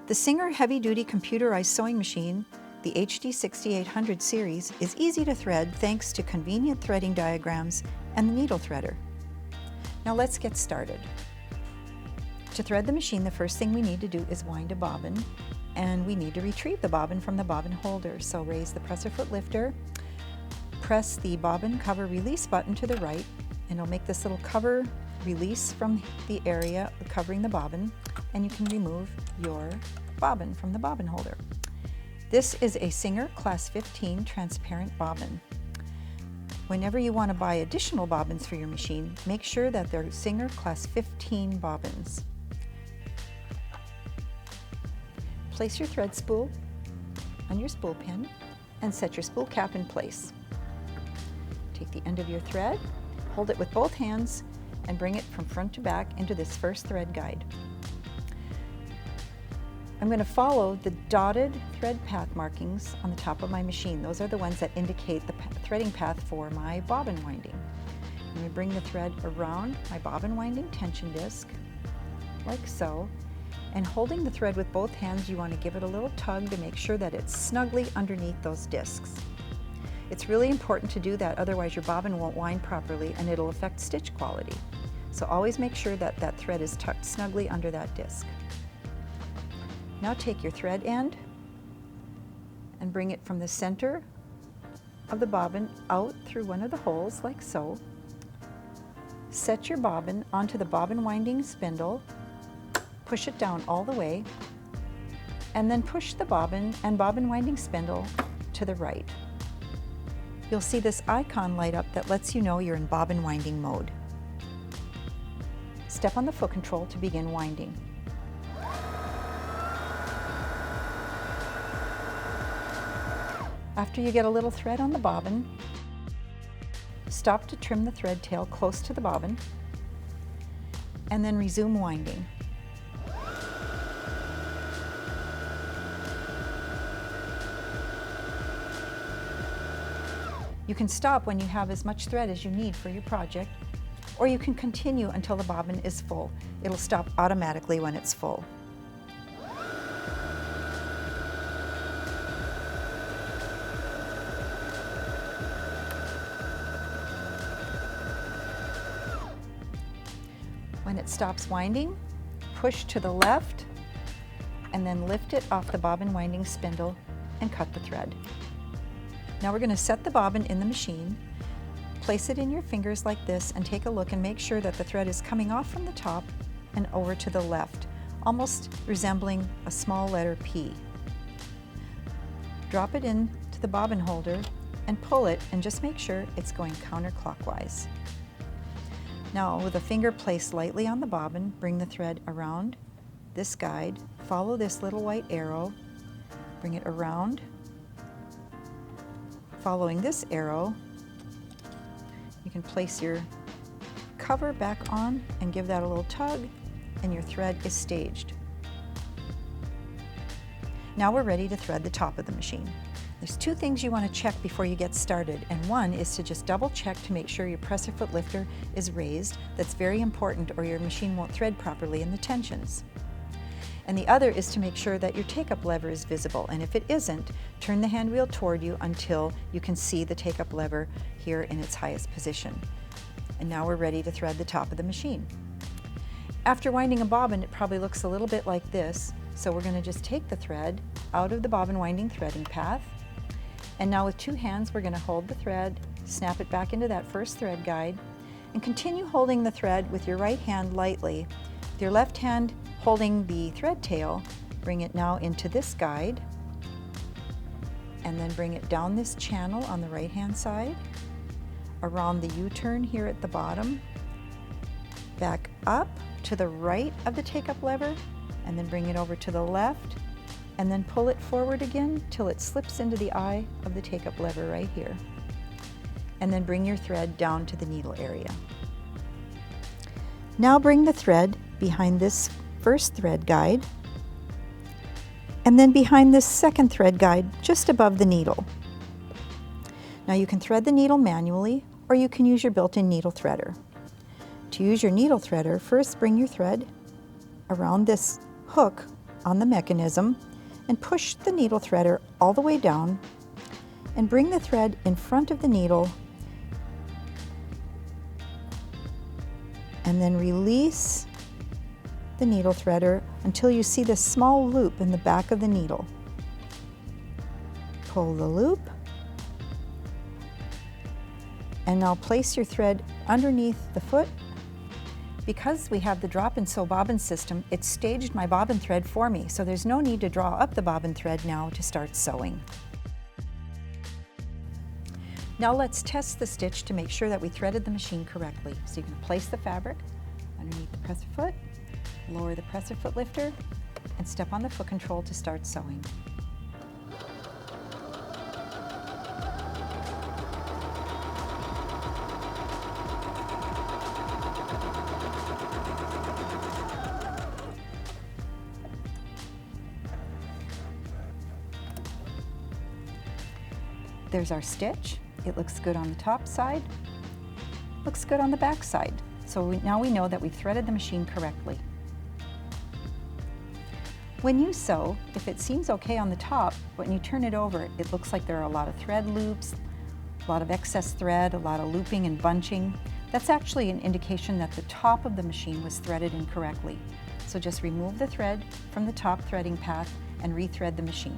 The Singer heavy-duty computerized sewing machine, the HD 6800 series, is easy to thread thanks to convenient threading diagrams and the needle threader. Now let's get started. To thread the machine, the first thing we need to do is wind a bobbin, and we need to retrieve the bobbin from the bobbin holder. So raise the presser foot lifter, press the bobbin cover release button to the right, and it'll make this little cover release from the area covering the bobbin, and you can remove your bobbin from the bobbin holder. This is a Singer Class 15 transparent bobbin. Whenever you want to buy additional bobbins for your machine, make sure that they're Singer Class 15 bobbins. Place your thread spool on your spool pin and set your spool cap in place. Take the end of your thread, hold it with both hands, and bring it from front to back into this first thread guide. I'm going to follow the dotted thread path markings on the top of my machine. Those are the ones that indicate the threading path for my bobbin winding. I'm going to bring the thread around my bobbin winding tension disc, like so, and holding the thread with both hands, you want to give it a little tug to make sure that it's snugly underneath those discs. It's really important to do that, otherwise your bobbin won't wind properly and it'll affect stitch quality. So always make sure that that thread is tucked snugly under that disc. Now take your thread end and bring it from the center of the bobbin out through one of the holes, like so. Set your bobbin onto the bobbin winding spindle, push it down all the way, and then push the bobbin and bobbin winding spindle to the right. You'll see this icon light up that lets you know you're in bobbin winding mode. Step on the foot control to begin winding. After you get a little thread on the bobbin, stop to trim the thread tail close to the bobbin, and then resume winding. You can stop when you have as much thread as you need for your project, or you can continue until the bobbin is full. It'll stop automatically when it's full. When it stops winding, push to the left and then lift it off the bobbin winding spindle and cut the thread. Now we're going to set the bobbin in the machine, place it in your fingers like this, and take a look and make sure that the thread is coming off from the top and over to the left, almost resembling a small letter P. Drop it into the bobbin holder and pull it, and just make sure it's going counterclockwise. Now, with a finger placed lightly on the bobbin, bring the thread around this guide, follow this little white arrow, bring it around. Following this arrow, you can place your cover back on and give that a little tug, and your thread is staged. Now we're ready to thread the top of the machine. There's two things you want to check before you get started, and one is to just double check to make sure your presser foot lifter is raised. That's very important, or your machine won't thread properly in the tensions. And the other is to make sure that your take-up lever is visible, and if it isn't, turn the hand wheel toward you until you can see the take-up lever here in its highest position. And now we're ready to thread the top of the machine. After winding a bobbin, it probably looks a little bit like this, so we're going to just take the thread out of the bobbin winding threading path, and now with two hands we're going to hold the thread, snap it back into that first thread guide, and continue holding the thread with your right hand lightly. With your left hand holding the thread tail, bring it now into this guide, and then bring it down this channel on the right hand side, around the U-turn here at the bottom, back up to the right of the take-up lever, and then bring it over to the left, and then pull it forward again till it slips into the eye of the take-up lever right here. And then bring your thread down to the needle area. Now bring the thread behind this first thread guide, and then behind this second thread guide just above the needle. Now you can thread the needle manually, or you can use your built-in needle threader. To use your needle threader, first bring your thread around this hook on the mechanism and push the needle threader all the way down and bring the thread in front of the needle and then release the needle threader until you see this small loop in the back of the needle. Pull the loop and now place your thread underneath the foot. Because we have the drop and sew bobbin system, it staged my bobbin thread for me, so there's no need to draw up the bobbin thread now to start sewing. Now let's test the stitch to make sure that we threaded the machine correctly. So you can place the fabric underneath the presser foot, lower the presser foot lifter, and step on the foot control to start sewing. There's our stitch. It looks good on the top side, looks good on the back side. So now we know that we've threaded the machine correctly. When you sew, if it seems okay on the top, when you turn it over, it looks like there are a lot of thread loops, a lot of excess thread, a lot of looping and bunching. That's actually an indication that the top of the machine was threaded incorrectly. So just remove the thread from the top threading path and rethread the machine.